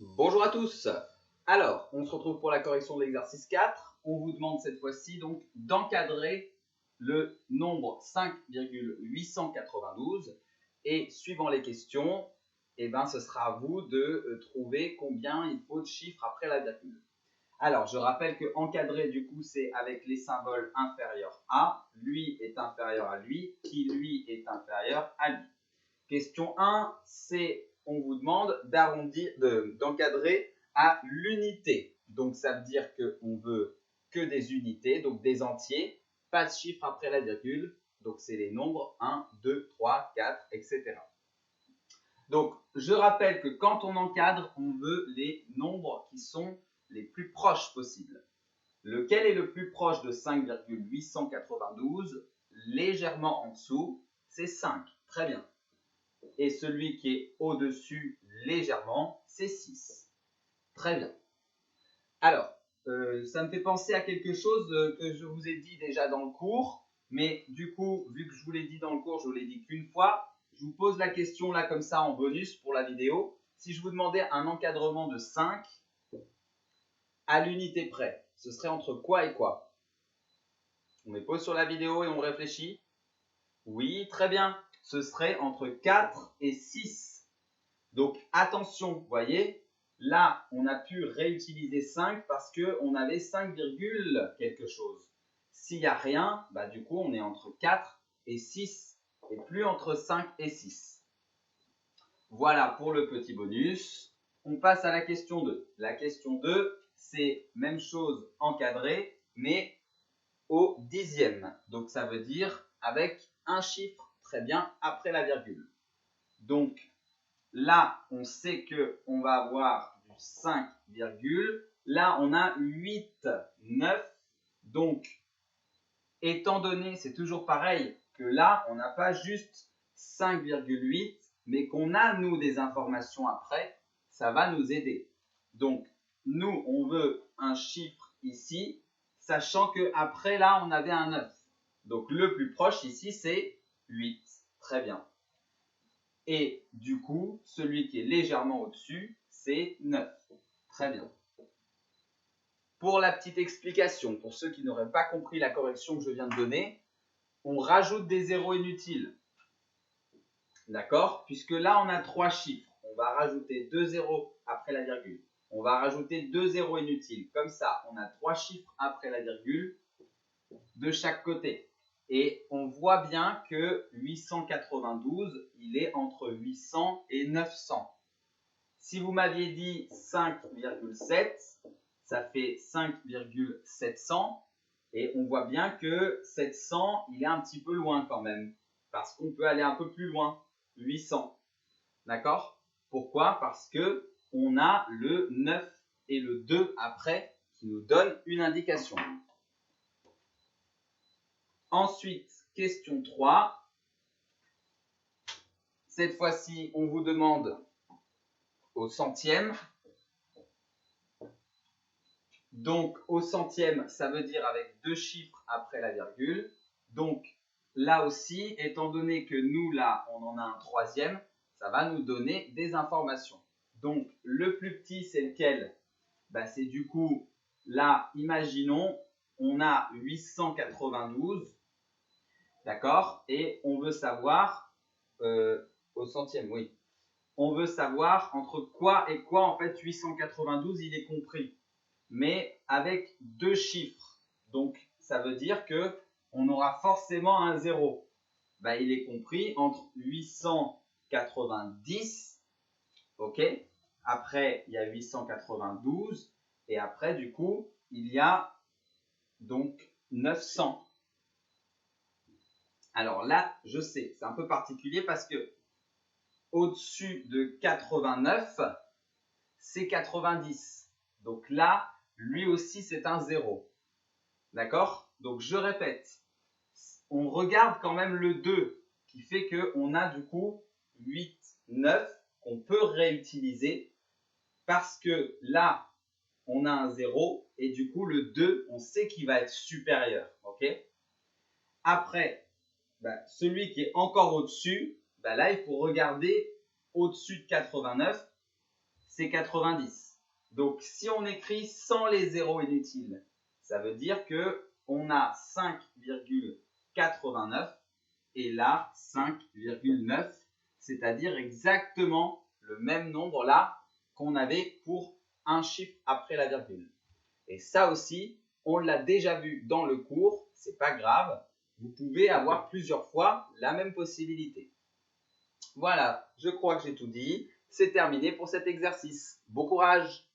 Bonjour à tous. Alors, on se retrouve pour la correction de l'exercice 4. On vous demande cette fois-ci donc d'encadrer le nombre 5,892 et suivant les questions, ce sera à vous de trouver combien il faut de chiffres après la virgule. Alors, je rappelle que encadrer du coup c'est avec les symboles inférieurs à, lui est inférieur à lui, qui lui est inférieur à lui. Question 1, c'est on vous demande d'encadrer à l'unité. Donc, ça veut dire qu'on veut que des unités, donc des entiers, pas de chiffres après la virgule. Donc, c'est les nombres 1, 2, 3, 4, etc. Donc, je rappelle que quand on encadre, on veut les nombres qui sont les plus proches possibles. Lequel est le plus proche de 5,892? Légèrement en dessous, c'est 5. Très bien. Et celui qui est au-dessus légèrement, c'est 6. Très bien. Alors, ça me fait penser à quelque chose que je vous ai dit déjà dans le cours, mais du coup, vu que je vous l'ai dit dans le cours, je vous l'ai dit qu'une fois, je vous pose la question là comme ça en bonus pour la vidéo. Si je vous demandais un encadrement de 5 à l'unité près, ce serait entre quoi et quoi? On met pause sur la vidéo et on réfléchit. Oui, très bien. Ce serait entre 4 et 6. Donc, attention, vous voyez, là, on a pu réutiliser 5 parce qu'on avait 5, quelque chose. S'il n'y a rien, du coup, on est entre 4 et 6 et plus entre 5 et 6. Voilà pour le petit bonus. On passe à la question 2. La question 2, c'est même chose encadré, mais au dixième. Donc, ça veut dire avec un chiffre très bien après la virgule. Donc, là, on sait qu'on va avoir du 5, là, on a 8, 9. Donc, étant donné, c'est toujours pareil, que là, on n'a pas juste 5,8, mais qu'on a, nous, des informations après, ça va nous aider. Donc, nous, on veut un chiffre ici, sachant qu'après, là, on avait un 9. Donc, le plus proche ici, c'est 8. Très bien. Et du coup, celui qui est légèrement au-dessus, c'est 9. Très bien. Pour la petite explication, pour ceux qui n'auraient pas compris la correction que je viens de donner, on rajoute des zéros inutiles. D'accord? Puisque là, on a 3 chiffres. On va rajouter 2 zéros après la virgule. On va rajouter 2 zéros inutiles. Comme ça, on a 3 chiffres après la virgule de chaque côté. Et on voit bien que 892, il est entre 800 et 900. Si vous m'aviez dit 5,7, ça fait 5,700. Et on voit bien que 700, il est un petit peu loin quand même. Parce qu'on peut aller un peu plus loin. 800. D'accord? Pourquoi? Parce qu'on a le 9 et le 2 après qui nous donnent une indication. Ensuite, question 3. Cette fois-ci, on vous demande au centième. Donc, au centième, ça veut dire avec 2 chiffres après la virgule. Donc, là aussi, étant donné que nous, là, on en a un troisième, ça va nous donner des informations. Donc, le plus petit, c'est lequel? C'est du coup, là, imaginons, on a 892. D'accord? Et on veut savoir, au centième, oui. On veut savoir entre quoi et quoi, en fait, 892, il est compris. Mais avec 2 chiffres. Donc, ça veut dire qu'on aura forcément un 0. Il est compris entre 890, ok? Après, il y a 892. Et après, du coup, il y a donc 900. Alors là, je sais, c'est un peu particulier parce que au-dessus de 89, c'est 90. Donc là, lui aussi, c'est un 0. D'accord? Donc je répète, on regarde quand même le 2 qui fait qu'on a du coup 8, 9 qu'on peut réutiliser parce que là, on a un 0 et du coup, le 2, on sait qu'il va être supérieur. Ok? Après, celui qui est encore au-dessus, là, il faut regarder au-dessus de 89. c'est 90. Donc, si on écrit sans les zéros inutiles, ça veut dire qu'on a 5,89 et là 5,9, c'est-à-dire exactement le même nombre là qu'on avait pour un chiffre après la virgule. Et ça aussi, on l'a déjà vu dans le cours, c'est pas grave, vous pouvez avoir plusieurs fois la même possibilité. Voilà, je crois que j'ai tout dit. C'est terminé pour cet exercice. Bon courage!